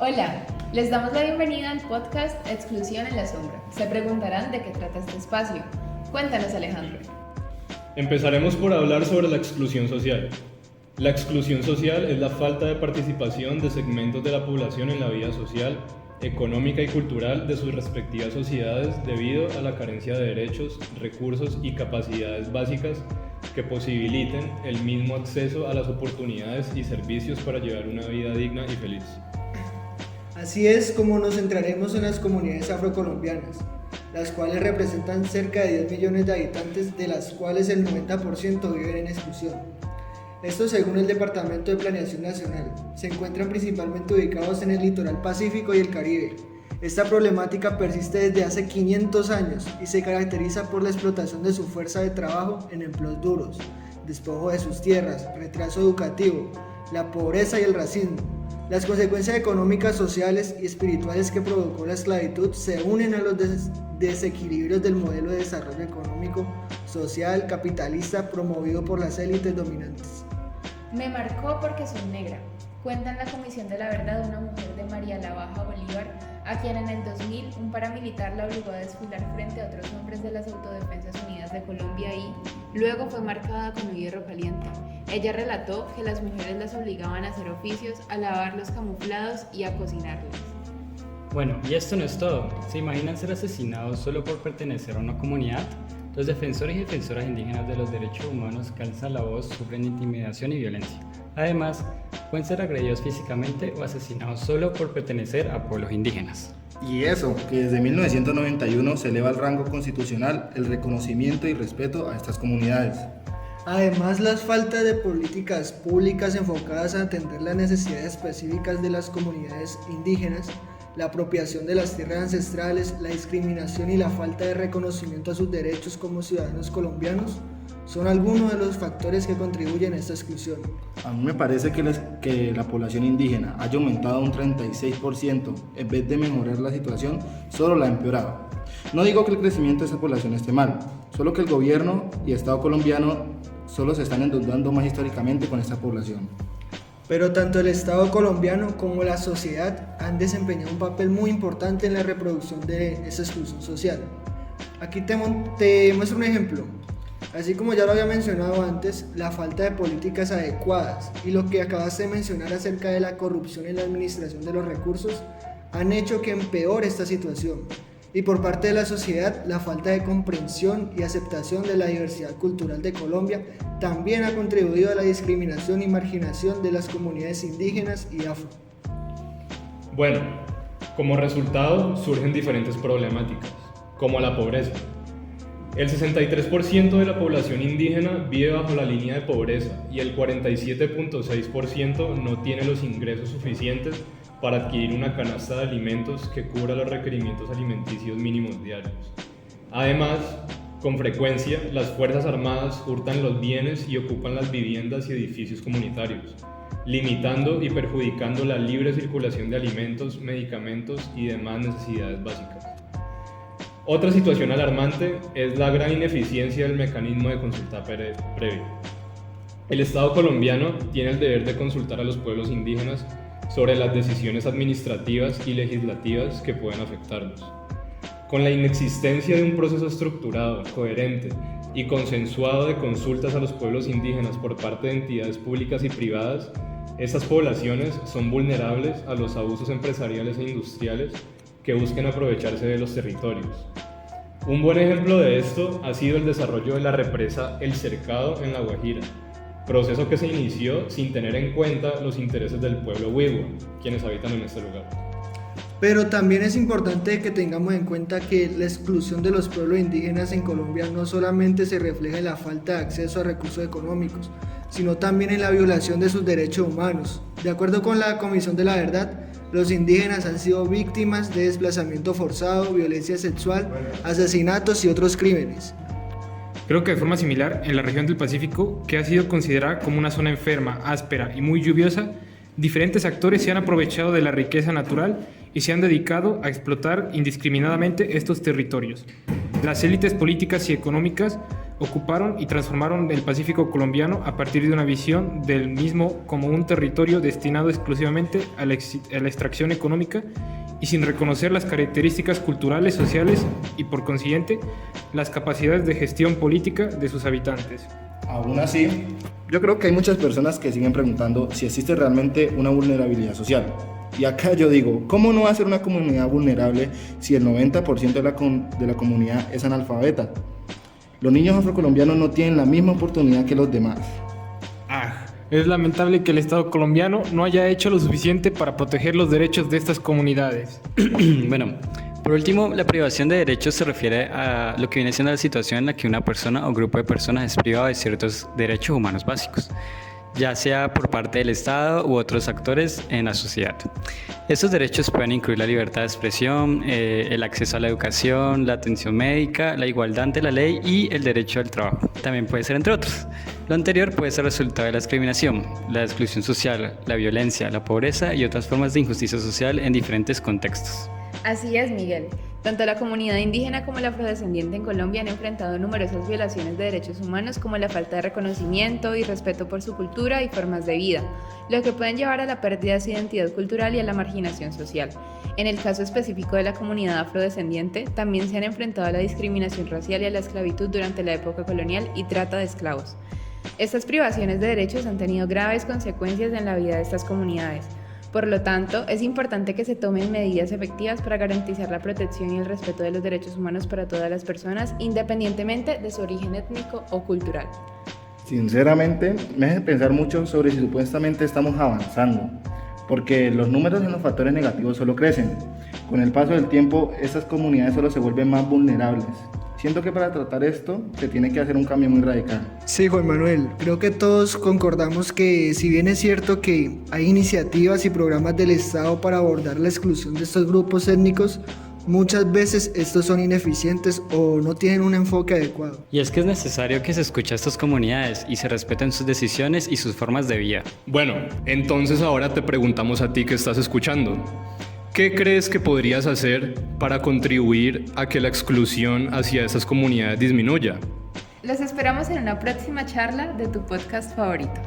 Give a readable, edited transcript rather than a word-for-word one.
Hola, les damos la bienvenida al podcast Exclusión en la Sombra. Se preguntarán de qué trata este espacio. Cuéntanos, Alejandro. Empezaremos por hablar sobre la exclusión social. La exclusión social es la falta de participación de segmentos de la población en la vida social, económica y cultural de sus respectivas sociedades debido a la carencia de derechos, recursos y capacidades básicas que posibiliten el mismo acceso a las oportunidades y servicios para llevar una vida digna y feliz. Así es como nos centraremos en las comunidades afrocolombianas, las cuales representan cerca de 10 millones de habitantes, de las cuales el 90% viven en exclusión. Esto según el Departamento de Planeación Nacional. Se encuentran principalmente ubicados en el litoral pacífico y el Caribe. Esta problemática persiste desde hace 500 años y se caracteriza por la explotación de su fuerza de trabajo en empleos duros, despojo de sus tierras, retraso educativo, la pobreza y el racismo. Las consecuencias económicas, sociales y espirituales que provocó la esclavitud se unen a los desequilibrios del modelo de desarrollo económico, social, capitalista promovido por las élites dominantes. Me marcó porque soy negra. Cuenta en la Comisión de la Verdad una mujer de María la Baja Bolívar, a quien en el 2000 un paramilitar la obligó a desfilar frente a otros hombres de las Autodefensas Unidas de Colombia y luego fue marcada con un hierro caliente. Ella relató que las mujeres las obligaban a hacer oficios, a lavar los camuflados y a cocinarles. Bueno, y esto no es todo. ¿Se imaginan ser asesinados solo por pertenecer a una comunidad? Los defensores y defensoras indígenas de los derechos humanos que alzan la voz sufren intimidación y violencia. Además, pueden ser agredidos físicamente o asesinados solo por pertenecer a pueblos indígenas. Y eso, que desde 1991 se eleva al rango constitucional el reconocimiento y respeto a estas comunidades. Además, las faltas de políticas públicas enfocadas a atender las necesidades específicas de las comunidades indígenas, la apropiación de las tierras ancestrales, la discriminación y la falta de reconocimiento a sus derechos como ciudadanos colombianos son algunos de los factores que contribuyen a esta exclusión. A mí me parece que la población indígena haya aumentado un 36%, en vez de mejorar la situación, solo la ha empeorado. No digo que el crecimiento de esa población esté mal, solo que el gobierno y Estado colombiano solo se están endeudando más históricamente con esta población. Pero tanto el Estado colombiano como la sociedad han desempeñado un papel muy importante en la reproducción de esa exclusión social. Aquí te muestro un ejemplo. Así como ya lo había mencionado antes, la falta de políticas adecuadas y lo que acabas de mencionar acerca de la corrupción en la administración de los recursos han hecho que empeore esta situación. Y por parte de la sociedad, la falta de comprensión y aceptación de la diversidad cultural de Colombia también ha contribuido a la discriminación y marginación de las comunidades indígenas y afro. Bueno, como resultado surgen diferentes problemáticas, como la pobreza. El 63% de la población indígena vive bajo la línea de pobreza y el 47.6% no tiene los ingresos suficientes para adquirir una canasta de alimentos que cubra los requerimientos alimenticios mínimos diarios. Además, con frecuencia, las Fuerzas Armadas hurtan los bienes y ocupan las viviendas y edificios comunitarios, limitando y perjudicando la libre circulación de alimentos, medicamentos y demás necesidades básicas. Otra situación alarmante es la gran ineficiencia del mecanismo de consulta previa. El Estado colombiano tiene el deber de consultar a los pueblos indígenas sobre las decisiones administrativas y legislativas que pueden afectarlos. Con la inexistencia de un proceso estructurado, coherente y consensuado de consultas a los pueblos indígenas por parte de entidades públicas y privadas, estas poblaciones son vulnerables a los abusos empresariales e industriales que busquen aprovecharse de los territorios. Un buen ejemplo de esto ha sido el desarrollo de la represa El Cercado en La Guajira, proceso que se inició sin tener en cuenta los intereses del pueblo Wiwa, quienes habitan en este lugar. Pero también es importante que tengamos en cuenta que la exclusión de los pueblos indígenas en Colombia no solamente se refleja en la falta de acceso a recursos económicos, sino también en la violación de sus derechos humanos. De acuerdo con la Comisión de la Verdad, los indígenas han sido víctimas de desplazamiento forzado, violencia sexual, asesinatos y otros crímenes. Creo que de forma similar, en la región del Pacífico, que ha sido considerada como una zona enferma, áspera y muy lluviosa, diferentes actores se han aprovechado de la riqueza natural y se han dedicado a explotar indiscriminadamente estos territorios. Las élites políticas y económicas ocuparon y transformaron el Pacífico colombiano a partir de una visión del mismo como un territorio destinado exclusivamente a la extracción económica y sin reconocer las características culturales, sociales y por consiguiente las capacidades de gestión política de sus habitantes. Aún así, yo creo que hay muchas personas que siguen preguntando si existe realmente una vulnerabilidad social. Y acá yo digo, ¿cómo no va a ser una comunidad vulnerable si el 90% de la comunidad es analfabeta? Los niños afrocolombianos no tienen la misma oportunidad que los demás. Es lamentable que el Estado colombiano no haya hecho lo suficiente para proteger los derechos de estas comunidades. Bueno, por último, la privación de derechos se refiere a lo que viene siendo la situación en la que una persona o grupo de personas es privado de ciertos derechos humanos básicos, ya sea por parte del Estado u otros actores en la sociedad. Estos derechos pueden incluir la libertad de expresión, el acceso a la educación, la atención médica, la igualdad ante la ley y el derecho al trabajo. También puede ser entre otros. Lo anterior puede ser resultado de la discriminación, la exclusión social, la violencia, la pobreza y otras formas de injusticia social en diferentes contextos. Así es, Miguel. Tanto la comunidad indígena como la afrodescendiente en Colombia han enfrentado numerosas violaciones de derechos humanos como la falta de reconocimiento y respeto por su cultura y formas de vida, lo que pueden llevar a la pérdida de su identidad cultural y a la marginación social. En el caso específico de la comunidad afrodescendiente, también se han enfrentado a la discriminación racial y a la esclavitud durante la época colonial y trata de esclavos. Estas privaciones de derechos han tenido graves consecuencias en la vida de estas comunidades. Por lo tanto, es importante que se tomen medidas efectivas para garantizar la protección y el respeto de los derechos humanos para todas las personas, independientemente de su origen étnico o cultural. Sinceramente, me hace pensar mucho sobre si supuestamente estamos avanzando, porque los números en los factores negativos solo crecen. Con el paso del tiempo, estas comunidades solo se vuelven más vulnerables. Siento que para tratar esto se tiene que hacer un cambio muy radical. Sí, Juan Manuel, creo que todos concordamos que si bien es cierto que hay iniciativas y programas del Estado para abordar la exclusión de estos grupos étnicos, muchas veces estos son ineficientes o no tienen un enfoque adecuado. Y es que es necesario que se escuche a estas comunidades y se respeten sus decisiones y sus formas de vida. Bueno, entonces ahora te preguntamos a ti que estás escuchando. ¿Qué crees que podrías hacer para contribuir a que la exclusión hacia esas comunidades disminuya? Los esperamos en una próxima charla de tu podcast favorito.